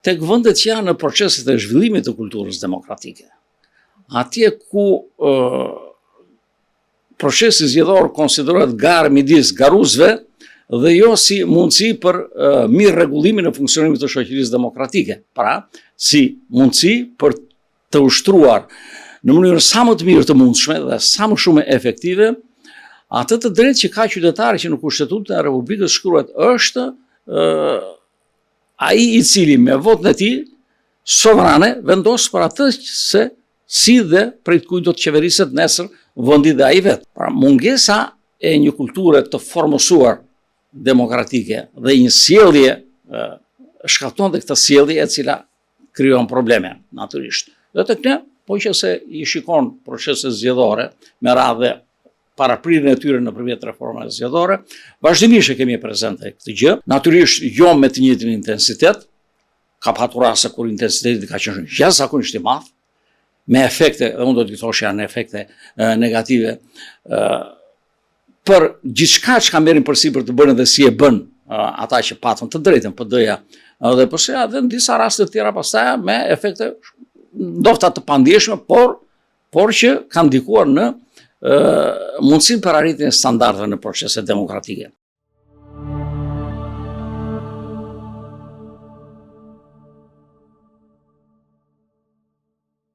tek vendet që janë në proceset e zhvillimit të kulturës demokratike. Atje ku procesi zgjedhor konsiderohet garë midis garuesve dhe jo si mundësi për mirë rregullimin e funksionimit të shoqërisë demokratike. Pra, si mundësi për të ushtruar në mënyrë sa më të mirë të mundshme dhe sa më shumë efektive atë të drejtë që ka qytetari që në Kushtetutën e Republikës shkruhet është ai i cili me votën e tij sovrane vendos për atë se si dhe prej kujt do të qeveriset nesër vendi dhe ai vet. Pra mungesa e një kulture të formosuar demokratike dhe një sjellje shkakton dhe këtë sjellje e cila krijon probleme natyrisht. Dhe tek ne, po që se i shikon proceset zgjedhore me radhë paraprirjen e tyre nëpërmjet reformave zgjedhore, vazhdimisht e kemi prezente këtë gjë, natyrisht jo me të njëjtin intensitet, ka patur raste kur intensiteti ka qenë jashtëzakonisht i madh, me efekte, dhe unë do të thosh janë efekte negative për gjithçka që merrin përsipër të bënë dhe si e bën ata që patën të drejtën PD-ja dhe PS-ja dhe në disa raste të tjera pastaj me efekte ndoshta të pandijshme, por që kanë ndikuar në mundësinë për arritjen e standardeve në procese demokratike.